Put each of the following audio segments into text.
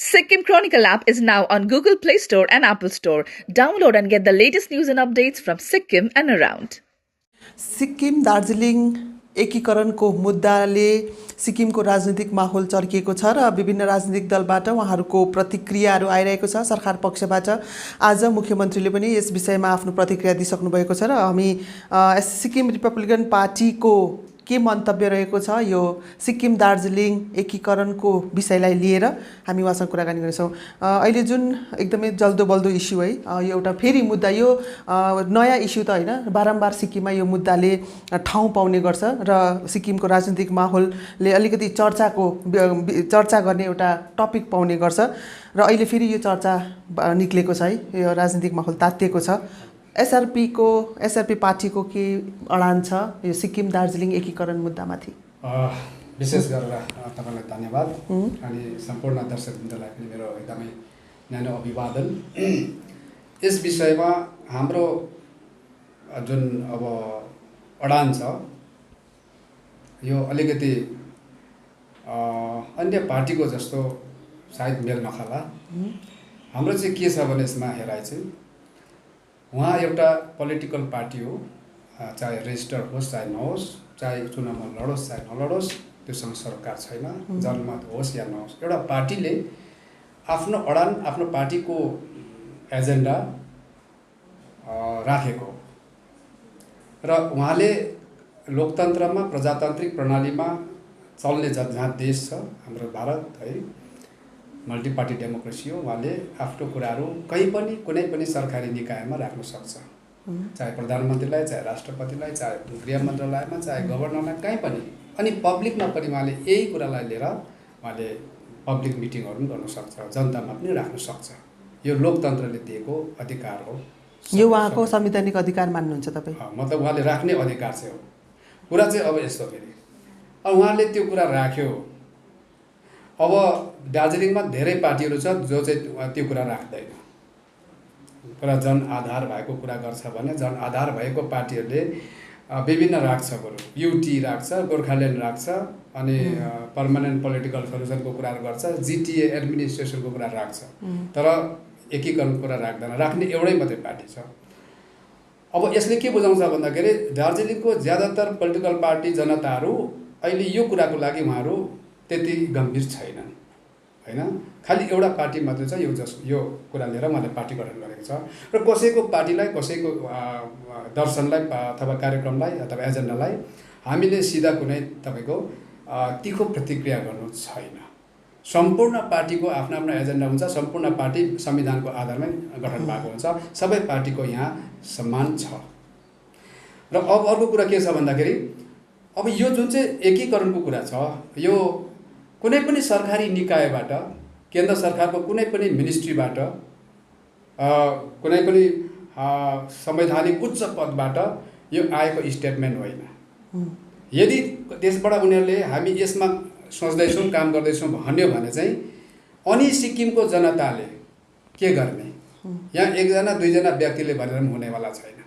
Sikkim Chronicle app is now on Google Play Store and Apple Store. Download and get the latest news and updates from Sikkim and around. Sikkim Darjeeling एकीकरणको मुद्दाले सिक्किमको राजनीतिक माहौल चर्किएको छ र विभिन्न राजनीतिक दलबाट उहाँहरूको प्रतिक्रियाहरू आइरहेको छ। सरकार पक्षबाट आज मुख्यमन्त्रीले पनि यस विषयमा आफ्नो प्रतिक्रिया दिइसक्नु भएको छ र हामी सिक्किम रिपब्लिकन पार्टीको के मन्तव्य रहेको छ यो सिक्किम दार्जिलिङ एकीकरणको विषयलाई लिएर हामी उहाँसँग कुराकानी गर्छौँ। अहिले जुन एकदमै जल्दो बल्दो इस्यु है, यो एउटा फेरि मुद्दा, यो नयाँ इस्यु त होइन, बारम्बार सिक्किममा यो मुद्दाले ठाउँ पाउने गर्छ र सिक्किमको राजनीतिक माहौलले अलिकति चर्चा गर्ने एउटा टपिक पाउने गर्छ र अहिले फेरि यो चर्चा निक्लेको छ है, यो राजनीतिक माहौल तातिएको छ। एसआरपी पार्टीको के अडान छ यो सिक्किम दार्जिलिङ एकीकरण मुद्दामाथि? विशेष गरेर तपाईलाई धन्यवाद अनि सम्पूर्ण दर्शकवृन्दलाई पनि मेरो एकदमै न्यानो अभिवादन। यस विषयमा हाम्रो जुन अब अडान छ यो अलिकति अन्य पार्टीको जस्तो सायद मेल नखाला। हाम्रो चाहिँ के छ भने यसमा हेराइ चाहिँ उहाँ एउटा पोलिटिकल पार्टी हो, चाहे रेजिस्टर होस् चाहे नहोस्, चाहे चुनावमा लडोस् चाहे नलडोस्, त्योसँग सरकार छैन, जनमत होस् या नहोस्, एउटा पार्टीले आफ्नो अडान आफ्नो पार्टीको एजेन्डा राखेको र उहाँले लोकतन्त्रमा प्रजातान्त्रिक प्रणालीमा चल्ने जहाँ देश छ हाम्रो भारत है, मल्टी पार्टी डेमोक्रेसी हो, उहाँले आफ्नो कुराहरू कहीँ पनि कुनै पनि सरकारी निकायमा राख्न सक्छ, चाहे प्रधानमन्त्रीलाई, चाहे राष्ट्रपतिलाई, चाहे गृह मन्त्रालयमा, चाहे गभर्नरलाई, कहीँ पनि। अनि पब्लिकमा पनि उहाँले यही कुरालाई लिएर उहाँले पब्लिक मिटिङहरू पनि गर्न सक्छ, जनतामा पनि राख्न सक्छ। यो लोकतन्त्रले दिएको अधिकार हो। यो उहाँको संवैधानिक अधिकार मान्नुहुन्छ तपाईँ? मतलब उहाँले राख्ने अधिकार चाहिँ हो। कुरा चाहिँ अब यस्तो फेरि अब उहाँले त्यो कुरा राख्यो, अब दार्जिलिङमा धेरै पार्टीहरू छ जो चाहिँ त्यो कुरा राख्दैन, पुरा जनआधार भएको कुरा गर्छ भने जनआधार भएको पार्टीहरूले विभिन्न राख्छ, बरु युटी राख्छ, गोर्खाल्यान्ड राख्छ, अनि पर्मानेन्ट पोलिटिकल सल्युसनको कुराहरू गर्छ, जिटिए एडमिनिस्ट्रेसनको कुरा राख्छ, तर एकीकरणको कुरा राख्दैन। राख्ने एउटै मात्रै पार्टी छ। अब यसले के बुझाउँछ भन्दाखेरि दार्जिलिङको ज्यादातर पोलिटिकल पार्टी जनताहरू अहिले यो कुराको लागि उहाँहरू त्यति गम्भीर छैनन् हैन। खालि एउटा पार्टी मात्रै छ यो कुरा लिएर उहाँले पार्टी गठन गरेको छ र कसैको पार्टीलाई, कसैको दर्शनलाई अथवा कार्यक्रमलाई अथवा एजेन्डालाई हामीले सिधा कुनै तपाईँको तीखो प्रतिक्रिया गर्नु छैन। सम्पूर्ण पार्टीको आफ्नो आफ्नो एजेन्डा हुन्छ, सम्पूर्ण पार्टी संविधानको आधारमै गठन भएको हुन्छ, सबै पार्टीको यहाँ सम्मान छ। र अब अर्को कुरा के छ भन्दाखेरि अब यो जुन चाहिँ एकीकरणको कुरा छ, यो कुनै पनि सरकारी निकायबाट, केन्द्र सरकारको कुनै पनि मिनिस्ट्रीबाट, कुनै पनि संवैधानिक उच्च पदबाट यो आएको स्टेटमेन्ट होइन। यदि त्यसबाट उनीहरूले हामी यसमा सोच्दैछौँ, काम गर्दैछौँ भन्यो भने चाहिँ अनि सिक्किमको जनताले के गर्ने? यहाँ एकजना दुईजना व्यक्तिले भनेर पनि हुनेवाला छैन।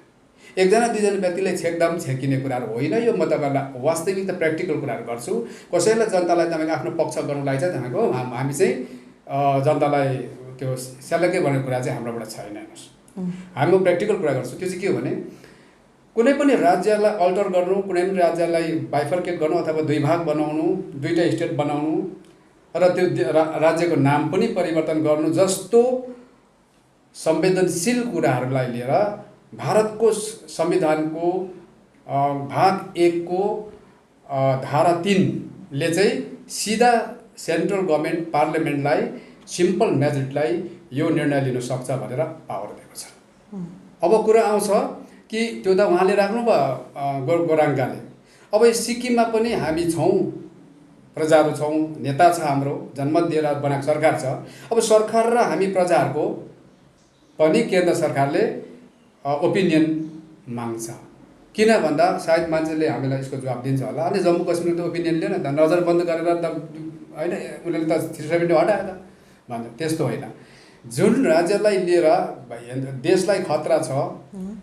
एकजना दुईजना व्यक्तिले छेकदाम छेकिने कुराहरू होइन। यो म तपाईँलाई वास्तविक त प्र्याक्टिकल कुराहरू गर्छु। कसैलाई जनतालाई तपाईँको आफ्नो पक्ष गर्नुलाई चाहिँ तपाईँको हामी चाहिँ जनतालाई त्यो सेलकै भन्ने कुरा चाहिँ हाम्रोबाट छैन। हेर्नुहोस्, हामी प्र्याक्टिकल कुरा गर्छु। त्यो चाहिँ के हो भने कुनै पनि राज्यलाई अल्टर गर्नु, कुनै पनि राज्यलाई बाइफर्केट गर्नु अथवा दुई भाग बनाउनु, दुईटा स्टेट बनाउनु र त्यो राज्यको नाम पनि परिवर्तन गर्नु जस्तो संवेदनशील कुराहरूलाई लिएर भारतको संविधानको भाग 1 को धारा 3 ले चाहिँ सिधा सेन्ट्रल गभर्मेन्ट पार्लियामेन्टलाई सिम्पल मेजोरिटीलाई यो निर्णय लिन सक्छ भनेर पावर दिएको छ। अब कुरा आउँछ कि त्यो त उहाँले राख्नुभयो गोराङ्गाले। अब सिक्किममा पनि हामी छौँ, प्रजाहरू छौँ, नेता छ, हाम्रो जनमत दिएर बनाएको सरकार छ। अब सरकार र हामी प्रजाहरूको पनि केन्द्र सरकारले ओपिनियन माग्छ। किन भन्दा सायद मान्छेले हामीलाई यसको जवाब दिन्छ होला, अनि जम्मू कश्मीरको त ओपिनियन लिएन त, नजर बन्द गरेर त होइन, उनीहरूले त 370 हटायो त भन्छ। त्यस्तो होइन। जुन राज्यलाई लिएर देशलाई खतरा छ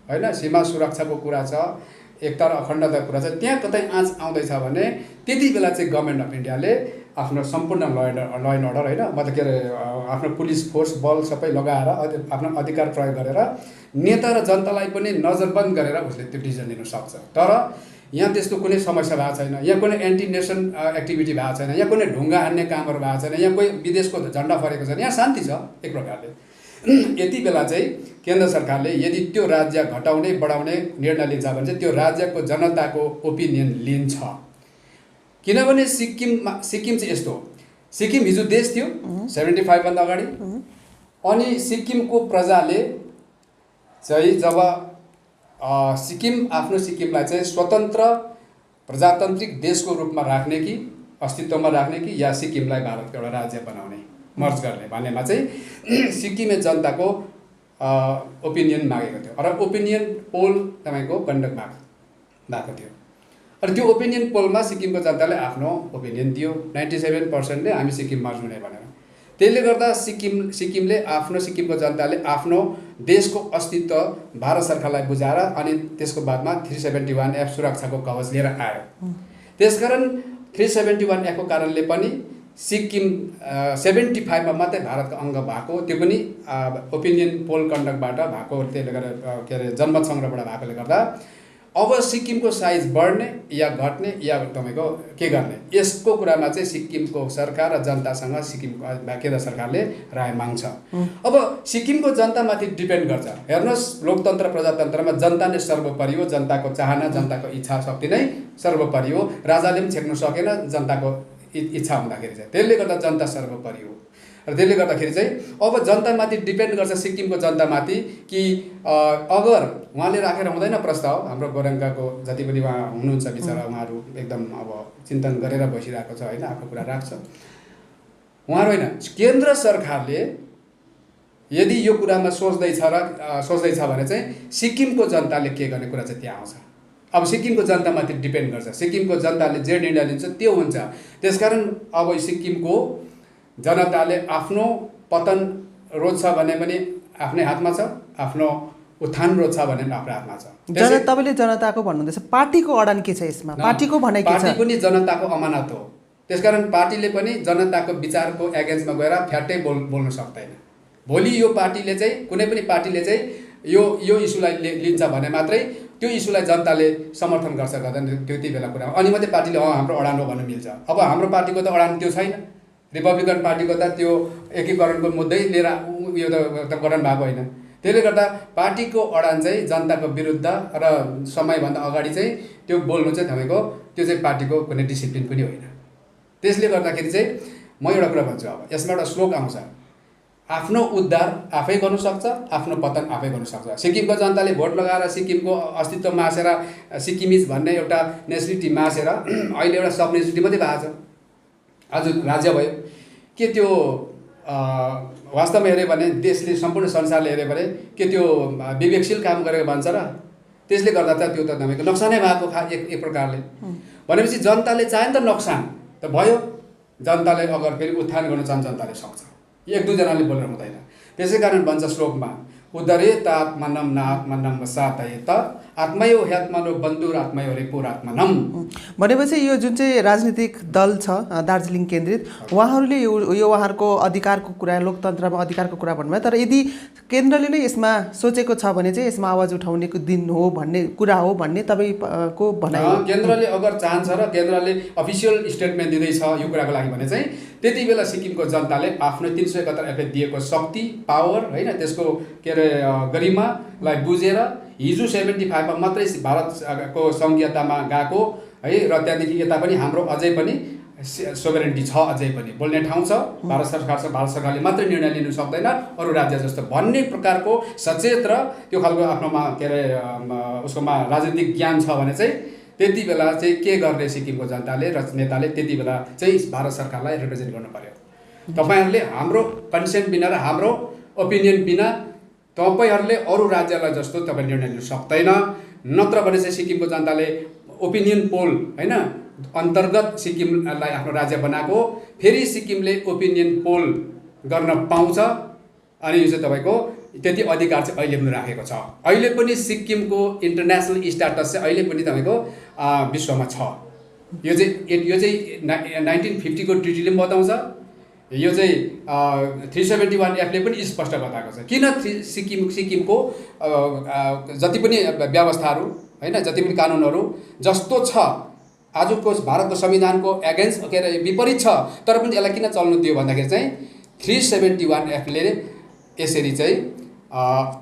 होइन, सीमा सुरक्षाको कुरा छ, एकता र अखण्डताको कुरा छ, त्यहाँ कतै आँच आउँदैछ भने त्यति बेला चाहिँ गभर्मेन्ट अफ इन्डियाले आफ्नो सम्पूर्ण ल एन्ड अर्डर होइन मतलब के अरे आफ्नो पुलिस फोर्स बल सबै लगाएर आफ्नो अधिकार प्रयोग गरेर नेता र जनतालाई पनि नजरबन्द गरेर उसले त्यो डिसिजन लिन सक्छ। तर यहाँ त्यस्तो कुनै समस्या भएको छैन, यहाँ कुनै एन्टी नेसन एक्टिभिटी भएको छैन, यहाँ कुनै ढुङ्गा हान्ने कामहरू भएको छैन, यहाँ कोही विदेशको झन्डा फरेको छैन, यहाँ शान्ति छ एक प्रकारले। यति बेला चाहिँ केन्द्र सरकारले यदि त्यो राज्य घटाउने बढाउने निर्णय लिन्छ भने चाहिँ त्यो राज्यको जनताको ओपिनियन लिन्छ। किनभने सिक्किम चाहिँ यस्तो, सिक्किम हिजो देश थियो 75 भन्दा अगाडि, अनि सिक्किमको प्रजाले चाहिँ जब सिक्किमलाई चाहिँ स्वतन्त्र प्रजातान्त्रिक देशको रूपमा राख्ने कि अस्तित्वमा राख्ने कि या सिक्किमलाई भारतको एउटा राज्य बनाउने मर्ज गर्ने भन्नेमा चाहिँ सिक्किमे जनताको ओपिनियन मागेको थियो र ओपिनियन पोल तपाईँको कन्डक्ट भएको थियो। र त्यो ओपिनियन पोलमा सिक्किमको जनताले आफ्नो ओपिनियन दियो 97%ले हामी सिक्किम मर्ज हुने भनेर। त्यसले गर्दा सिक्किमले सिक्किमको जनताले आफ्नो देशको अस्तित्व भारत सरकारलाई बुझाएर अनि त्यसको बादमा 371F सुरक्षाको कवच लिएर आयो। त्यसकारण 371F को कारणले पनि सिक्किम 75 मा मात्रै भारतको अङ्ग भएको, त्यो पनि ओपिनियन पोल कन्डक्टबाट भएको, त्यसले गर्दा के अरे जनमत सङ्ग्रहबाट भएकोले गर्दा अब सिक्किमको साइज बढ्ने या घट्ने या तपाईँको के गर्ने यसको कुरामा चाहिँ सिक्किमको सरकार र जनतासँग सिक्किमको केन्द्र सरकारले राय माग्छ। अब सिक्किमको जनतामाथि डिपेन्ड गर्छ। हेर्नुहोस्, लोकतन्त्र प्रजातन्त्रमा जनता नै सर्वोपरि हो, जनताको चाहना जनताको इच्छा शक्ति नै सर्वोपरि हो। राजाले पनि छेक्नु सकेन जनताको इच्छा हुँदाखेरि चाहिँ, त्यसले गर्दा जनता सर्वोपरि हो। र त्यसले गर्दाखेरि चाहिँ अब जनतामाथि डिपेन्ड गर्छ, सिक्किमको जनतामाथि कि अगर उहाँले राखेर हुँदैन प्रस्ताव, हाम्रो गोरङ्काको जति पनि उहाँ हुनुहुन्छ बिचरा उहाँहरू एकदम अब चिन्तन गरेर बसिरहेको छ होइन, आफ्नो कुरा राख्छ उहाँहरू होइन। केन्द्र सरकारले यदि यो कुरामा सोच्दैछ भने चाहिँ सिक्किमको जनताले के गर्ने कुरा चाहिँ त्यहाँ आउँछ। अब सिक्किमको जनतामाथि डिपेन्ड गर्छ, सिक्किमको जनताले जे निर्णय लिन्छ त्यो हुन्छ। त्यसकारण अब सिक्किमको जनताले आफ्नो पतन रोज्छ भने पनि आफ्नै हातमा छ, आफ्नो उत्थान रोज्छ भने पनि आफ्नो हातमा छ। तपाईँले जनताको भन्नुहुँदैछ, पार्टीको अडान के छ यसमा? पार्टीको भनाइ के छ? पार्टी पनि जनताको अमानत हो। त्यसकारण पार्टीले पनि जनताको विचारको एगेन्स्टमा गएर फ्याट्टै बोल्न सक्दैन। भोलि यो पार्टीले चाहिँ कुनै पनि पार्टीले चाहिँ यो इस्युलाई लिन्छ भने मात्रै त्यो इस्युलाई जनताले समर्थन गर्छ गर्दैन त्यति बेला कुरा, अनि मात्रै पार्टीले हाम्रो अडान हो भन्नु मिल्छ। अब हाम्रो पार्टीको त अडान त्यो छैन। रिपब्लिकन पार्टीको त त्यो एकीकरणको मुद्दै लिएर यो त गठन भएको होइन। त्यसले गर्दा पार्टीको अडान चाहिँ जनताको विरुद्ध र समयभन्दा अगाडि चाहिँ त्यो बोल्नु चाहिँ तपाईँको त्यो चाहिँ पार्टीको कुनै डिसिप्लिन पनि होइन। त्यसले गर्दाखेरि चाहिँ म एउटा कुरा भन्छु, अब यसमा एउटा श्लोक आउँछ, आफ्नो उद्धार आफै गर्नु सक्छ, आफ्नो पतन आफै गर्नु सक्छ। सिक्किमको जनताले भोट लगाएर सिक्किमको अस्तित्व मासेर सिक्किमिज भन्ने एउटा नेसनलिटी मासेर अहिले एउटा सब नेसनलिटी मात्रै भएको छ, आज राज्य भयो। के त्यो वास्तवमा हेऱ्यो भने देशले सम्पूर्ण संसारले हेऱ्यो भने के त्यो विवेकशील काम गरेको भन्छ र? त्यसले गर्दा त त्यो त तपाईँको नोक्सानै भएको एक प्रकारले। भनेपछि जनताले चाहे नि त नोक्सान त भयो, जनताले अगर फेरि उत्थान गर्न चाहन्छ जनताले सक्छ, एक दुईजनाले बोलेर हुँदैन। त्यसै कारण भन्छ श्लोकमा, उदरेत आत्मनम न आत्मनम सातयेत आत्मयो ह्यात्मनो बन्धुर आत्मयो रिपुर आत्मनम। भनेपछि यो जुन चाहिँ राजनीतिक दल छ दार्जिलिङ केन्द्रित, उहाँहरूले यो उहाँहरूको अधिकारको कुरा, लोकतन्त्रमा अधिकारको कुरा भन्नुभयो, तर यदि केन्द्रले नै यसमा सोचेको छ भने चाहिँ यसमा आवाज उठाउनेको दिन हो भन्ने कुरा हो भन्ने तपाईँको भनाइ? केन्द्रले अगर चाहन्छ र केन्द्रले अफिसियल स्टेटमेन्ट दिँदैछ यो कुराको लागि भने चाहिँ त्यति बेला सिक्किमको जनताले आफ्नो 371F दिएको शक्ति पावर होइन, त्यसको के अरे गरिमालाई बुझेर हिजो 75 मा मात्रै भारतको सङ्घीयतामा गएको है, र त्यहाँदेखि यता पनि हाम्रो अझै पनि सोभरेन्टी छ, अझै पनि बोल्ने ठाउँ छ। भारत सरकारले मात्रै निर्णय लिनु सक्दैन अरू राज्य जस्तो भन्ने प्रकारको सचेत र त्यो खालको आफ्नोमा के अरे उसकोमा राजनीतिक ज्ञान छ भने चाहिँ त्यति बेला चाहिँ के गर्ने सिक्किमको जनताले र नेताले त्यति बेला चाहिँ भारत सरकारलाई रिप्रेजेन्ट गर्नु पर्यो। तपाईँहरूले हाम्रो कन्सेन्ट बिना र हाम्रो ओपिनियन बिना तपाईँहरूले अरू राज्यलाई जस्तो तपाईँ निर्णय लिन सक्दैन। नत्र भने चाहिँ सिक्किमको जनताले ओपिनियन पोल होइन अन्तर्गत सिक्किमलाई आफ्नो राज्य बनाएको, फेरि सिक्किमले ओपिनियन पोल गर्न पाउँछ, अनि यो चाहिँ तपाईँको त्यति अधिकार चाहिँ अहिले पनि राखेको छ। अहिले पनि सिक्किमको इन्टरनेसनल स्ट्याटस चाहिँ अहिले पनि तपाईँको विश्वमा छ। यो चाहिँ 1950 को ट्रिटीले पनि बताउँछ, यो चाहिँ 371 F ले पनि स्पष्ट बताएको छ। किन सिक्किमको जति पनि व्यवस्थाहरू हैन, जति पनि कानुनहरू जस्तो छ आजको भारतको संविधानको एगेन्स्ट के अरे विपरीत छ, तर पनि यसलाई किन चल्नु दियो भन्दाखेरि चाहिँ 371 F ले यसरी चाहिँ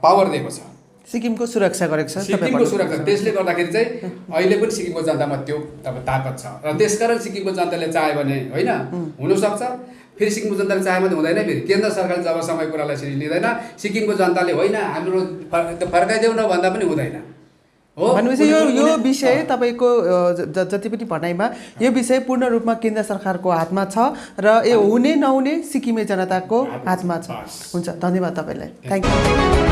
पावर दिएको छ, सिक्किमको सुरक्षा गरेको छ। सिक्किमको सुरक्षा। त्यसले गर्दाखेरि चाहिँ अहिले पनि सिक्किमको जनतामा त्यो अब ताकत छ र त्यसकारण सिक्किमको जनताले चाह्यो भने होइन हुनसक्छ, फेरि सिक्किमको जनताले चाहे मात्रै हुँदैन, फेरि केन्द्र सरकारले जब समय कुरालाई यसरी लिँदैन, सिक्किमको जनताले होइन हाम्रो फर्काइदेऊ न भन्दा पनि हुँदैन हो। भनेपछि यो विषय तपाईँको जति पनि भनाइमा यो विषय पूर्ण रूपमा केन्द्र सरकारको हातमा छ र यो हुने नहुने सिक्किमे जनताको हातमा छ। हुन्छ, धन्यवाद तपाईँलाई, थ्याङ्क यू।